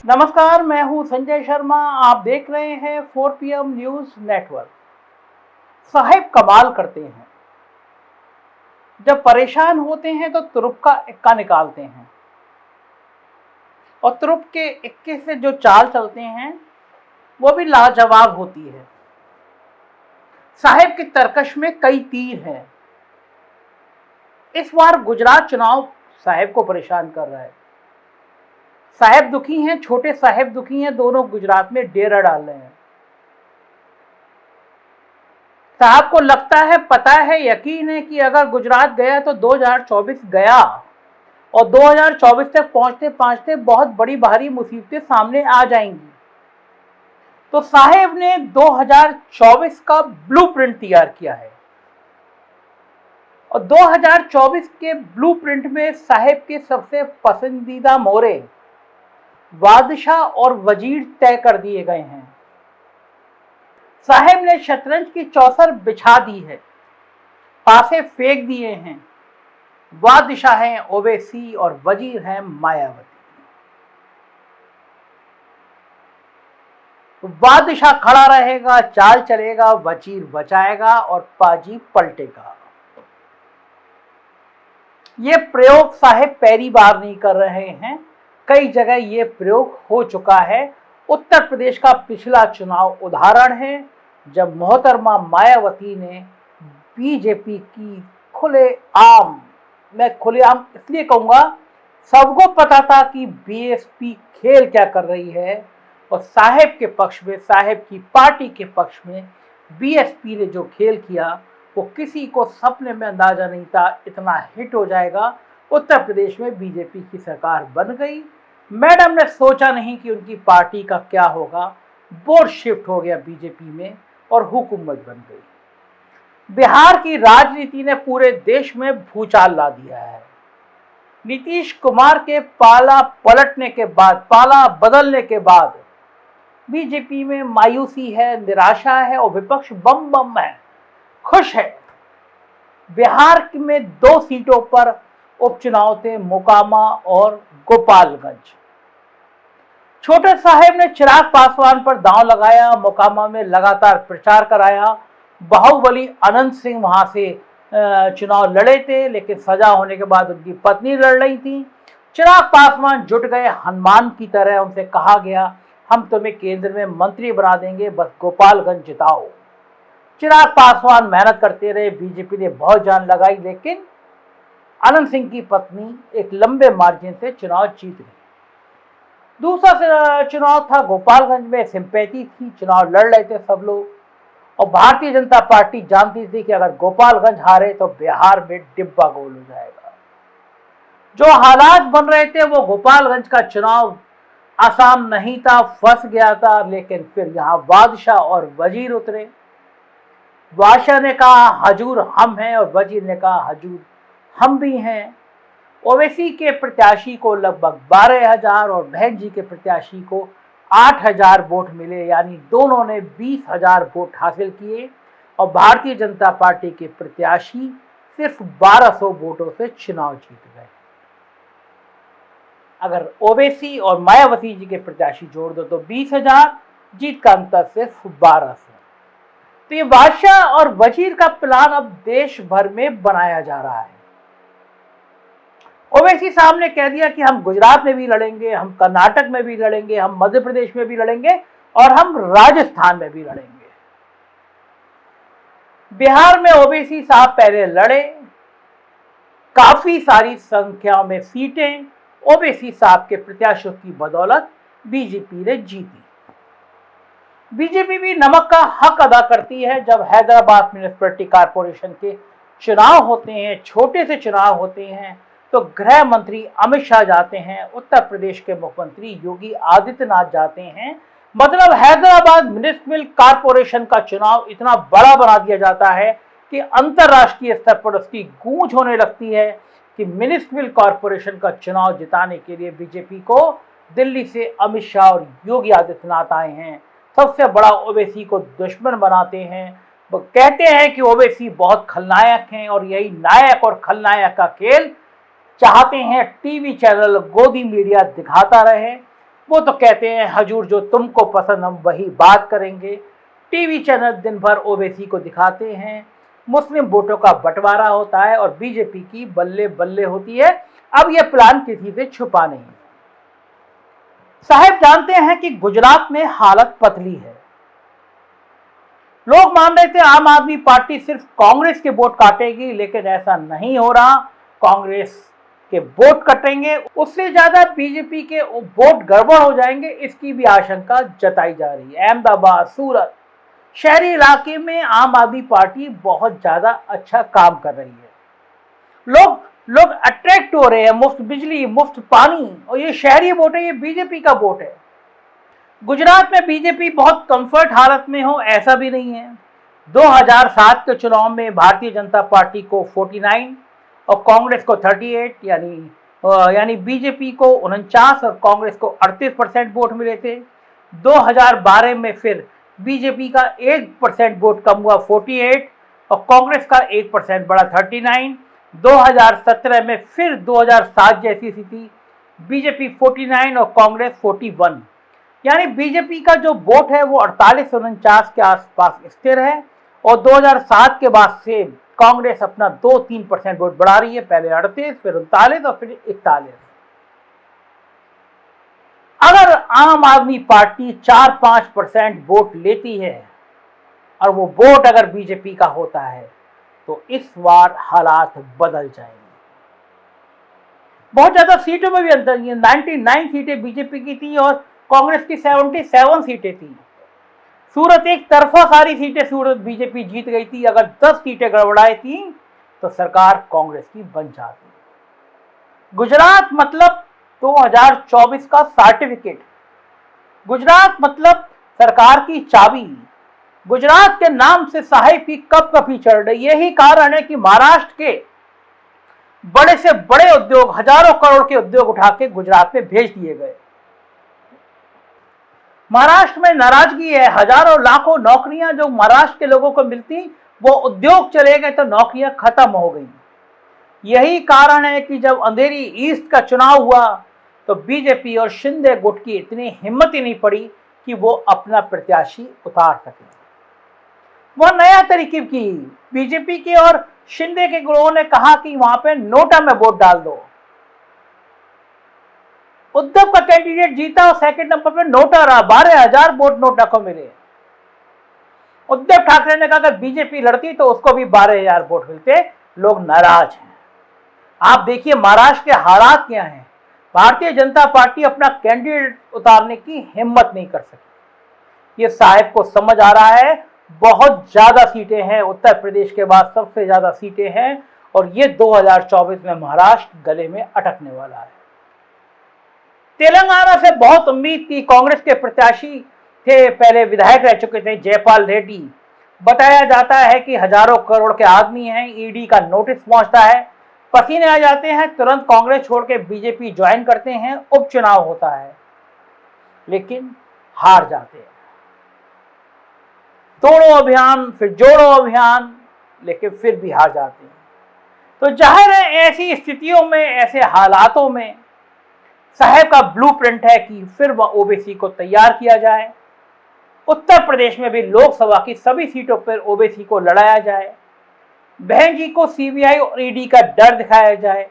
नमस्कार, मैं हूं संजय शर्मा। आप देख रहे हैं 4 PM न्यूज नेटवर्क। साहेब कमाल करते हैं। जब परेशान होते हैं तो तुरुप का इक्का निकालते हैं और तुरुप के इक्के से जो चाल चलते हैं वो भी लाजवाब होती है। साहेब की तरकश में कई तीर हैं। इस बार गुजरात चुनाव साहेब को परेशान कर रहा है। साहेब दुखी हैं, छोटे साहेब दुखी हैं, दोनों गुजरात में डेरा डाल रहे हैं। साहब को लगता है, पता है, यकीन है कि अगर गुजरात गया तो 2024 गया और 2024 तक पहुंचते पहुंचते बहुत बड़ी भारी मुसीबतें सामने आ जाएंगी। तो साहेब ने 2024 का ब्लूप्रिंट तैयार किया है और 2024 के ब्लूप्रिंट में साहेब के सबसे पसंदीदा मोरे बादशाह और वजीर तय कर दिए गए हैं। साहेब ने शतरंज की चौसर बिछा दी है, पासे फेंक दिए हैं। बादशाह हैं ओवैसी और वजीर हैं मायावती। बादशाह खड़ा रहेगा, चाल चलेगा, वजीर बचाएगा और पाजी पलटेगा। ये प्रयोग साहेब पहली बार नहीं कर रहे हैं, कई जगह ये प्रयोग हो चुका है। उत्तर प्रदेश का पिछला चुनाव उदाहरण है जब मोहतरमा मायावती ने बीजेपी की खुलेआम, मैं खुलेआम इसलिए कहूंगा, सबको पता था कि बीएसपी खेल क्या कर रही है और साहेब के पक्ष में, साहेब की पार्टी के पक्ष में बीएसपी ने जो खेल किया वो किसी को सपने में अंदाजा नहीं था इतना हिट हो जाएगा। उत्तर प्रदेश में बीजेपी की सरकार बन गई। मैडम ने सोचा नहीं कि उनकी पार्टी का क्या होगा, बोर्ड शिफ्ट हो गया बीजेपी में और हुकूमत बन गई। बिहार की राजनीति ने पूरे देश में भूचाल ला दिया है। नीतीश कुमार के पाला पलटने के बाद, पाला बदलने के बाद बीजेपी में मायूसी है, निराशा है और विपक्ष बम बम है, खुश है। बिहार में 2 सीटों पर उपचुनाव थे, मोकामा और गोपालगंज। छोटे साहेब ने चिराग पासवान पर दांव लगाया, मोकामा में लगातार प्रचार कराया। बाहुबली अनंत सिंह वहां से चुनाव लड़े थे, लेकिन सजा होने के बाद उनकी पत्नी लड़ रही थी। चिराग पासवान जुट गए हनुमान की तरह, उनसे कहा गया हम तुम्हें केंद्र में मंत्री बना देंगे, बस गोपालगंज जिताओ। चिराग पासवान मेहनत करते रहे, बीजेपी ने बहुत जान लगाई, लेकिन अनंत सिंह की पत्नी एक लंबे मार्जिन से चुनाव जीत गई। दूसरा चुनाव था गोपालगंज में, सिंपैथी थी, चुनाव लड़ रहे थे सब लोग और भारतीय जनता पार्टी जानती थी कि अगर गोपालगंज हारे तो बिहार में डिब्बा गोल हो जाएगा। जो हालात बन रहे थे वो गोपालगंज का चुनाव आसान नहीं था, फंस गया था। लेकिन फिर यहाँ बादशाह और वजीर उतरे। बादशाह ने कहा हजूर हम हैं और वजीर ने कहा हजूर हम भी हैं। ओवैसी के प्रत्याशी को लगभग 12,000 और बहन जी के प्रत्याशी को 8,000 वोट मिले, यानी दोनों ने 20,000 वोट हासिल किए और भारतीय जनता पार्टी के प्रत्याशी सिर्फ 1200 वोटों से चुनाव जीत गए। अगर ओवैसी और मायावती जी के प्रत्याशी जोड़ दो तो 20,000, जीत का अंतर सिर्फ 1200। तो ये बादशाह और वजीर का प्लान अब देश भर में बनाया जा रहा है। ओवैसी साहब ने कह दिया कि हम गुजरात में भी लड़ेंगे, हम कर्नाटक में भी लड़ेंगे, हम मध्य प्रदेश में भी लड़ेंगे और हम राजस्थान में भी लड़ेंगे। बिहार में ओवैसी साहब पहले लड़े, काफी सारी संख्या में सीटें ओवैसी साहब के प्रत्याशियों की बदौलत बीजेपी ने जीती। बीजेपी भी नमक का हक अदा करती है। जब हैदराबाद म्युनिसिपैलिटी कॉर्पोरेशन के चुनाव होते हैं, छोटे से चुनाव होते हैं, तो गृह मंत्री अमित शाह जाते हैं, उत्तर प्रदेश के मुख्यमंत्री योगी आदित्यनाथ जाते हैं। मतलब हैदराबाद म्युनिसिपल कॉर्पोरेशन का चुनाव इतना बड़ा बना दिया जाता है कि अंतर्राष्ट्रीय स्तर पर उसकी गूंज होने लगती है कि म्युनिसिपल कॉर्पोरेशन का चुनाव जिताने के लिए बीजेपी को दिल्ली से अमित शाह और योगी आदित्यनाथ आए हैं। सबसे बड़ा ओवैसी को दुश्मन बनाते हैं। वो कहते हैं कि ओवैसी बहुत खलनायक हैं और यही नायक और खलनायक का खेल चाहते हैं टीवी चैनल गोदी मीडिया दिखाता रहे। वो तो कहते हैं हजूर जो तुमको पसंद हम वही बात करेंगे। टीवी चैनल दिन भर ओवैसी को दिखाते हैं, मुस्लिम वोटों का बंटवारा होता है और बीजेपी की बल्ले बल्ले होती है। अब यह प्लान किसी से छुपा नहीं। साहब जानते हैं कि गुजरात में हालत पतली है। लोग मान रहे थे आम आदमी पार्टी सिर्फ कांग्रेस के वोट काटेगी, लेकिन ऐसा नहीं हो रहा। कांग्रेस के वोट कटेंगे, उससे ज्यादा बीजेपी के वोट गड़बड़ हो जाएंगे, इसकी भी आशंका जताई जा रही है। अहमदाबाद, सूरत शहरी इलाके में आम आदमी पार्टी बहुत ज्यादा अच्छा काम कर रही है। लोग अट्रैक्ट हो रहे हैं। मुफ्त बिजली, मुफ्त पानी, और ये शहरी वोट है, ये बीजेपी का वोट है। गुजरात में बीजेपी बहुत कंफर्ट हालत में हो ऐसा भी नहीं है। 2007 के चुनाव में भारतीय जनता पार्टी को 49 और कांग्रेस को 38 यानी बीजेपी को 49 और कांग्रेस को 38% वोट मिले थे। 2012 में फिर बीजेपी का 1% वोट कम हुआ 48 और कांग्रेस का 1% बढ़ा 39। 2017 में फिर 2007 जैसी स्थिति, बीजेपी 49 और कांग्रेस 41, यानी बीजेपी का जो वोट है वो 48-49 के आसपास स्थिर है। और 2007 के बाद से कांग्रेस अपना 2-3% वोट बढ़ा रही है, पहले 38, फिर 39 और फिर 41। अगर आम आदमी पार्टी 4-5% वोट लेती है और वो वोट अगर बीजेपी का होता है तो इस बार हालात बदल जाएंगे। बहुत ज्यादा सीटों में भी अंतर नहीं है। 99 सीटें बीजेपी की थी और कांग्रेस की 77 सीटें थी। सूरत एक तरफा सारी सीटें सूरत बीजेपी जीत गई थी। अगर 10 सीटें गड़बड़ाई थी तो सरकार कांग्रेस की बन जाती। गुजरात मतलब 2024 का सर्टिफिकेट, गुजरात मतलब सरकार की चाबी। गुजरात के नाम से साहिब की कपकपी चढ़ रही। यही कारण है कि महाराष्ट्र के बड़े से बड़े उद्योग, हजारों करोड़ के उद्योग उठा के गुजरात में भेज दिए गए। महाराष्ट्र में नाराजगी है। हजारों लाखों नौकरियां जो महाराष्ट्र के लोगों को मिलती, वो उद्योग चले गए तो नौकरियां खत्म हो गई। यही कारण है कि जब अंधेरी ईस्ट का चुनाव हुआ तो बीजेपी और शिंदे गुट की इतनी हिम्मत ही नहीं पड़ी कि वो अपना प्रत्याशी उतार सके। वह नया तरकीब की। बीजेपी के और शिंदे के ग्रोह ने कहा कि वहां पे नोटा में वोट डाल दो। उद्धव का कैंडिडेट जीता और सेकंड नंबर पे नोटा रहा। 12,000 वोट नोटा को मिले। उद्धव ठाकरे ने कहा अगर बीजेपी लड़ती तो उसको भी 12,000 वोट मिलते। लोग नाराज हैं। आप देखिए महाराष्ट्र के हालात क्या हैं। भारतीय जनता पार्टी अपना कैंडिडेट उतारने की हिम्मत नहीं कर सकी। ये साहब को समझ आ रहा है बहुत ज्यादा सीटें हैं, उत्तर प्रदेश के बाद सबसे ज्यादा सीटें हैं और ये 2024 में महाराष्ट्र गले में अटकने वाला है। तेलंगाना से बहुत उम्मीद थी। कांग्रेस के प्रत्याशी थे, पहले विधायक रह चुके थे, जयपाल रेड्डी। बताया जाता है कि हजारों करोड़ के आदमी हैं, ईडी का नोटिस पहुंचता है, पसीने आ जाते हैं, तुरंत कांग्रेस छोड़ के बीजेपी ज्वाइन करते हैं, उपचुनाव होता है लेकिन हार जाते हैं। तोड़ो अभियान, फिर जोड़ो अभियान, लेकिन फिर भी हार जाते हैं। तो जाहिर है ऐसी स्थितियों में, ऐसे हालातों में साहब का ब्लूप्रिंट है कि फिर वह ओबीसी को तैयार किया जाए। उत्तर प्रदेश में भी लोकसभा की सभी सीटों पर ओबीसी को लड़ाया जाए। बहन जी को सीबीआई और ईडी का डर दिखाया जाए।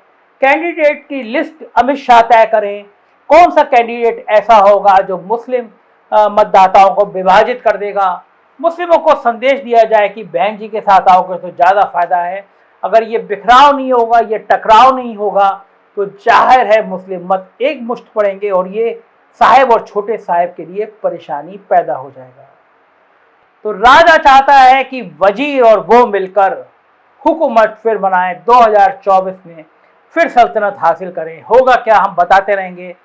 कैंडिडेट की लिस्ट अमित शाह तय करें। कौन सा कैंडिडेट ऐसा होगा जो मुस्लिम मतदाताओं को विभाजित कर देगा। मुस्लिमों को संदेश दिया जाए कि बहन जी के साथ आओगे तो ज़्यादा फायदा है। अगर ये बिखराव नहीं होगा, ये टकराव नहीं होगा तो जाहिर है मुस्लिम मत एक मुश्त पड़ेंगे और ये साहब और छोटे साहब के लिए परेशानी पैदा हो जाएगा। तो राजा चाहता है कि वजीर और वो मिलकर हुकूमत फिर बनाएं, 2024 में फिर सल्तनत हासिल करें। होगा क्या, हम बताते रहेंगे।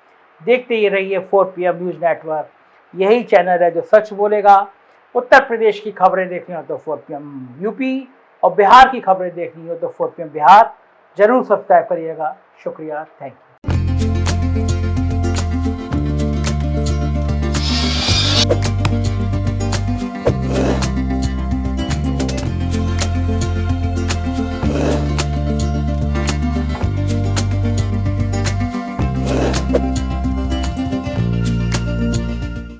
देखते ही रहिए 4 PM न्यूज़ नेटवर्क। यही चैनल है जो सच बोलेगा। उत्तर प्रदेश की खबरें देखनी हो तो 4 PM यूपी और बिहार की खबरें देखनी हो तो 4 PM बिहार जरूर सब्सक्राइब करिएगा। शुक्रिया, थैंक यू।